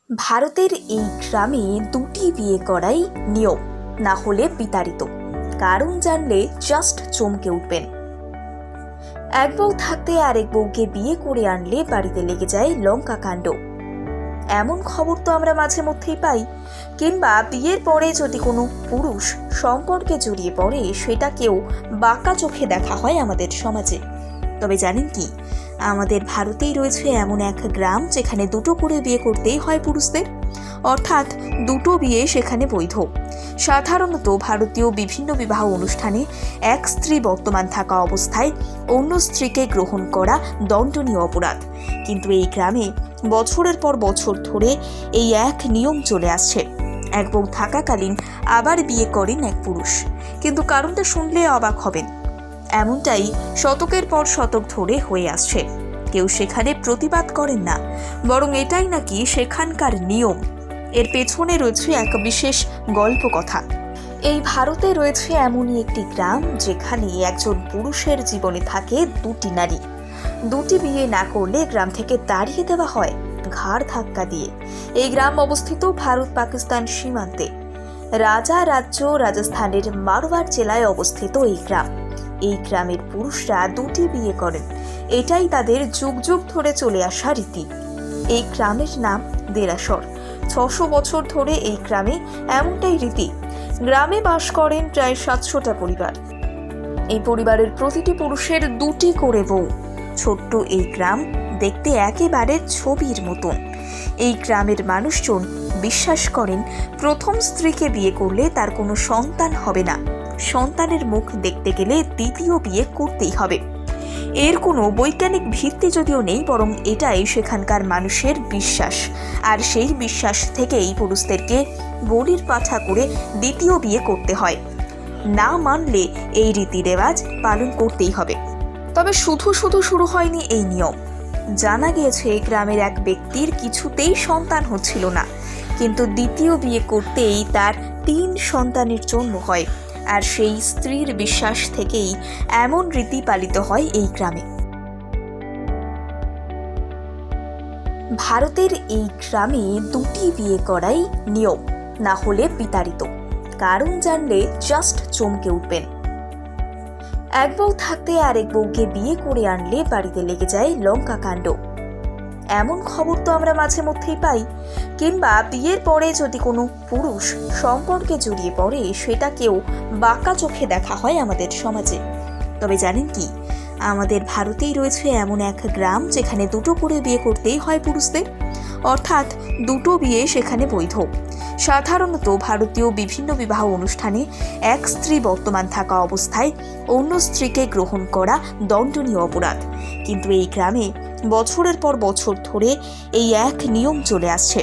ভারতের এই গ্রামে দুটি বিয়ে করাই নিয়ম, না হলে বিতাড়িত। কারণ জানলে জাস্ট চমকে উঠবেন। এক বউ থাকতে আরেক বউকে বিয়ে করে আনলে বাড়িতে লেগে যায় লঙ্কা কাণ্ড। এমন খবর তো আমরা মাঝে মধ্যেই পাই। কিংবা বিয়ের পরে যদি কোনো পুরুষ সম্পর্কে জড়িয়ে পড়ে, সেটাকেও বাঁকা চোখে দেখা হয় আমাদের সমাজে। তবে জানেন কি, আমাদের ভারতেই রয়েছে এমন এক গ্রাম যেখানে দুটো করে বিয়ে করতেই হয় পুরুষদের, অর্থাৎ দুটো বিয়ে সেখানে বৈধ। সাধারণত ভারতীয় বিভিন্ন বিবাহ অনুষ্ঠানে এক স্ত্রী বর্তমান থাকা অবস্থায় অন্য স্ত্রীকে গ্রহণ করা দণ্ডনীয় অপরাধ। কিন্তু এই গ্রামে বছরের পর বছর ধরে এই এক নিয়ম চলে আসছে। এক বউ থাকাকালীন আবার বিয়ে করেন এক পুরুষ, কিন্তু কারণটা শুনলে অবাক হবেন। এমনটাই শতকের পর শতক ধরে হয়ে আসছে। কেউ সেখানে প্রতিবাদ করেন না, বরং এটাই নাকি সেখানকার নিয়ম। এর পেছনে রয়েছে এক বিশেষ গল্প কথা। এই ভারতে রয়েছে এমনই একটি গ্রাম যেখানে একজন পুরুষের জীবনে থাকে দুটি নারী। দুটি বিয়ে না করলে গ্রাম থেকে তাড়িয়ে দেওয়া হয় ঘাড় ধাক্কা দিয়ে। এই গ্রাম অবস্থিত ভারত পাকিস্তান সীমান্তে। রাজা রাজ্য রাজস্থানের মারওয়ার জেলায় অবস্থিত এই গ্রাম। এই গ্রামের পুরুষরা দুটি বিয়ে করেন, এটাই তাদের যুগ যুগ ধরে চলে আসা রীতি। এই গ্রামের নাম দেরাসর। 600 বছর ধরে এই গ্রামে এমনটাই রীতি। গ্রামে বাস করেন প্রায় 700টা পরিবার। এই পরিবারের প্রতিটি পুরুষের দুটি করে বউ। ছোট্ট এই গ্রাম দেখতে একেবারে ছবির মতন। এই গ্রামের মানুষজন বিশ্বাস করেন, প্রথম স্ত্রীকে বিয়ে করলে তার কোনো সন্তান হবে না। সন্তানের মুখ দেখতে গেলে দ্বিতীয় বিয়ে করতেই হবে। এর কোনো বৈজ্ঞানিক ভিত্তি যদিও নেই, বরং এটাই সেখানকার মানুষের বিশ্বাস। আর সেই বিশ্বাস থেকেই পুরুষদেরকে বলির পাঠা করে দ্বিতীয় বিয়ে করতে হয়। না মানলে এই রীতি রেওয়াজ পালন করতেই হবে। তবে শুধু শুরু হয়নি এই নিয়ম। জানা গিয়েছে গ্রামের এক ব্যক্তির কিছুতেই সন্তান হচ্ছিল না, কিন্তু দ্বিতীয় বিয়ে করতেই তার 3 সন্তানের জন্ম হয়। আর সেই স্ত্রীর বিশ্বাস থেকেই এমন রীতি পালিত হয় এই গ্রামে। ভারতের এই গ্রামে দুটি বিয়ে করাই নিয়ম, না হলে বিতাড়িত। কারণ জানলে জাস্ট চমকে উঠবেন। এক বউ থাকতে আরেক বউকে বিয়ে করে আনলে বাড়িতে লেগে যায় লঙ্কা কাণ্ড। এমন খবর তো আমরা মাঝে মধ্যেই পাই। কিংবা বিয়ের পরে যদি কোনো পুরুষ সম্পর্কে জড়িয়ে পড়ে, সেটাকেও বাঁকা চোখে দেখা হয় আমাদের সমাজে। তবে জানেন কি, আমাদের ভারতেই রয়েছে এমন এক গ্রাম যেখানে দুটো করে বিয়ে করতেই হয় পুরুষদের, অর্থাৎ দুটো বিয়ে সেখানে বৈধ। সাধারণত ভারতীয় বিভিন্ন বিবাহ অনুষ্ঠানে এক স্ত্রী বর্তমান থাকা অবস্থায় অন্য স্ত্রীকে গ্রহণ করা দণ্ডনীয় অপরাধ। কিন্তু এই গ্রামে বছরের পর বছর ধরে এই এক নিয়ম চলে আসছে।